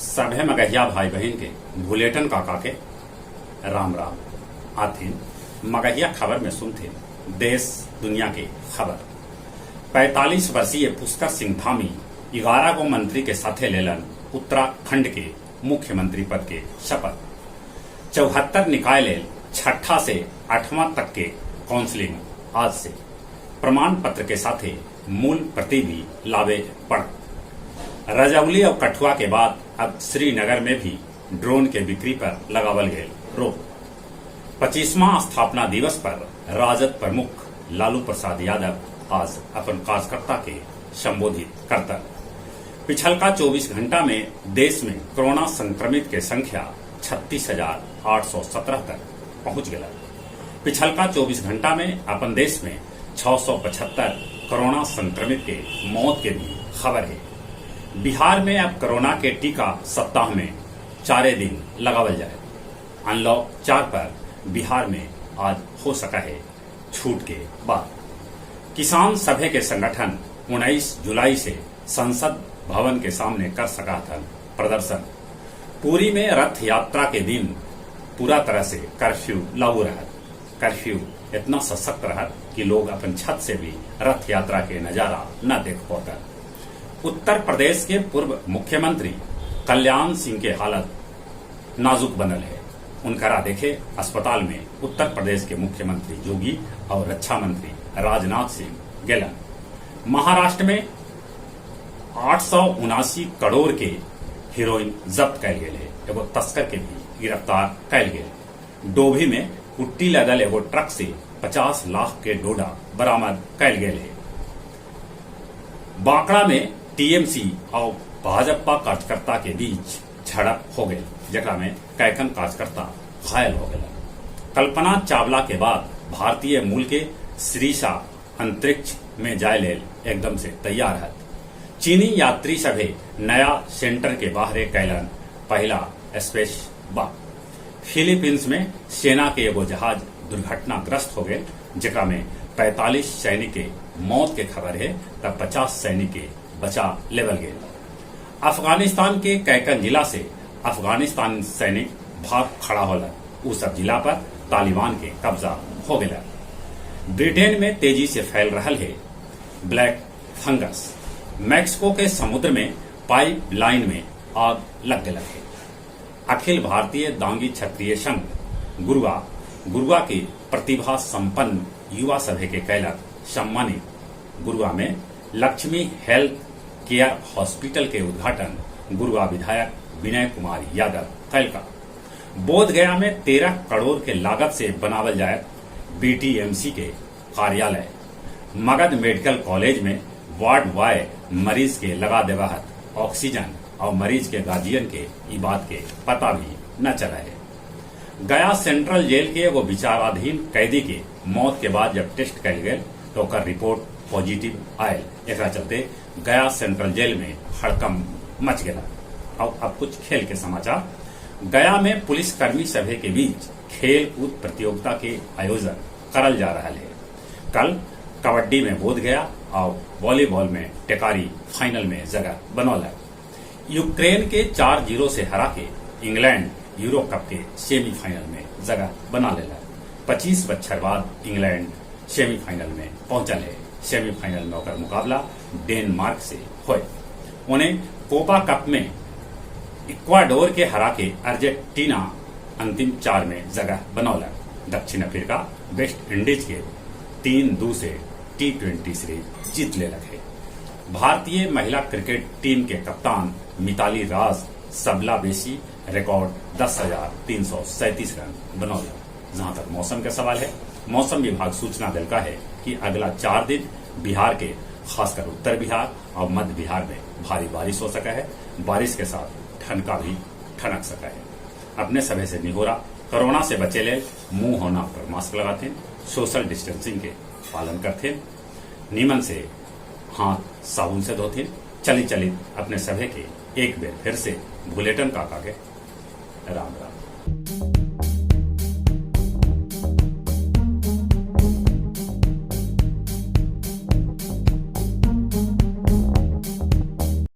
सभे मगहिया भाई बहन के भुलेटन काका के राम राम आथिन मगहिया खबर में सुनते देश दुनिया के खबर। 45 वर्षीय पुष्कर सिंह धामी 11 गो मंत्री के साथे लेलन उत्तराखंड के मुख्यमंत्री पद के शपथ। 74 निकाय लेल 6ठा से 8वां तक के काउंसलिंग आज से प्रमाण पत्र के साथे मूल प्रति भी लावे पड़। रजौली और कठुआ के बाद अब श्रीनगर में भी ड्रोन के बिक्री पर लगावल गए रोक। 25वां स्थापना दिवस पर राजद प्रमुख लालू प्रसाद यादव आज अपन कार्यकर्ता के संबोधित करतन। पिछलका 24 घंटा में देश में कोरोना संक्रमित के संख्या 36,817 तक पहुंच गया। पिछलका 24 घंटा में अपन देश में 675 कोरोना संक्रमित के मौत के भी खबर है। बिहार में अब कोरोना के टीका सप्ताह में 4 दिन लगावल जाए। अनलॉक 4 पर बिहार में आज हो सका है छूट के बाद। किसान सभा के संगठन 19 जुलाई से संसद भवन के सामने कर सका था प्रदर्शन। पुरी में रथ यात्रा के दिन पूरा तरह से कर्फ्यू लागू रहा। कर्फ्यू इतना सशक्त रहा कि लोग अपन छत से भी रथ यात्रा के नजारा न देख पाता। उत्तर प्रदेश के पूर्व मुख्यमंत्री कल्याण सिंह के हालत नाजुक बनल है। उनकरा देखे अस्पताल में उत्तर प्रदेश के मुख्यमंत्री योगी और रक्षा मंत्री राजनाथ सिंह गेलन। महाराष्ट्र में 879 करोड़ के हीरोइन जब्त कैल गेल है। एगो तस्कर के भी गिरफ्तार कैल गेल। डोभी में कुट्टी लगल एगो ट्रक से 50 लाख के डोडा बरामद कैल गेल है। बांकड़ा में टीएमसी और भाजपा कार्यकर्ता के बीच झड़प हो गई, जगह में कैकन कार्यकर्ता घायल हो गया। कल्पना चावला के बाद भारतीय मूल के श्रीषा अंतरिक्ष में जाए लेल एकदम से तैयार है। चीनी यात्री सभे नया सेंटर के बाहर कैलन पहला स्पेस वॉक। फिलीपींस में सेना के एगो जहाज दुर्घटनाग्रस्त हो गए, जगह में 45 सैनिक के मौत के खबर है तब 50 सैनिक के बचा लेवल गए। अफगानिस्तान के कैकन जिला से अफगानिस्तान सैनिक भाग खड़ा होला। उस सब जिला पर तालिबान के कब्जा हो गया। ब्रिटेन में तेजी से फैल रहा है ब्लैक फंगस। मैक्सिको के समुद्र में पाइप लाइन में आग लग गया है। अखिल भारतीय दांगी क्षत्रिय संघ गुरुआ के प्रतिभा संपन्न युवा सभा के कैलक सम्मानित। गुरुआ में लक्ष्मी हेल्थ केयर हॉस्पिटल के उद्घाटन गुरुआ विधायक विनय कुमार यादव कैलका। बोधगया में 13 करोड़ के लागत से बनावल जाए बीटीएमसी के कार्यालय। मगध मेडिकल कॉलेज में वार्ड वाय मरीज के लगा देवाहत ऑक्सीजन और मरीज के गार्जियन के ई बात के पता भी न चला है। गया सेंट्रल जेल के एगो विचाराधीन कैदी के मौत के बाद जब टेस्ट कैल गए तो ओकर रिपोर्ट पॉजिटिव आयल। एक चलते गया सेंट्रल जेल में हड़कम मच गया। और अब कुछ खेल के समाचार। गया में पुलिसकर्मी सभा के बीच खेल कूद प्रतियोगिता के आयोजन करल जा रहा है। कल कबड्डी में बोधगया और वॉलीबॉल में टेकारी फाइनल में जगह बनौला। यूक्रेन के 4-0 से हरा के इंग्लैंड यूरो कप के सेमीफाइनल में जगह बना लेला। 25 बछर बाद इंग्लैंड सेमीफाइनल में पहुंचल है। सेमीफाइनल में होकर मुकाबला डेनमार्क से हुए। उन्हें कोपा कप में इक्वाडोर के हरा के अर्जेंटीना अंतिम 4 में जगह बनौला। दक्षिण अफ्रीका वेस्ट इंडीज के 3-2 से T20 सीरीज जीत ले लगे। भारतीय महिला क्रिकेट टीम के कप्तान मिताली राज सबला बेसी रिकॉर्ड 10,337 रन बनौला। जहां तक मौसम का सवाल है, मौसम विभाग सूचना दिलका है कि अगला 4 दिन बिहार के खासकर उत्तर बिहार और मध्य बिहार में भारी बारिश हो सका है। बारिश के साथ ठनका भी ठनक सका है। अपने सभी से निहोरा कोरोना से बचे ले मुंह होना पर मास्क लगाते, सोशल डिस्टेंसिंग के पालन करते, नीमन से हाथ साबुन से धोते। चली अपने सभी के एक बेर फिर से बुलेटिन काका के राम राम।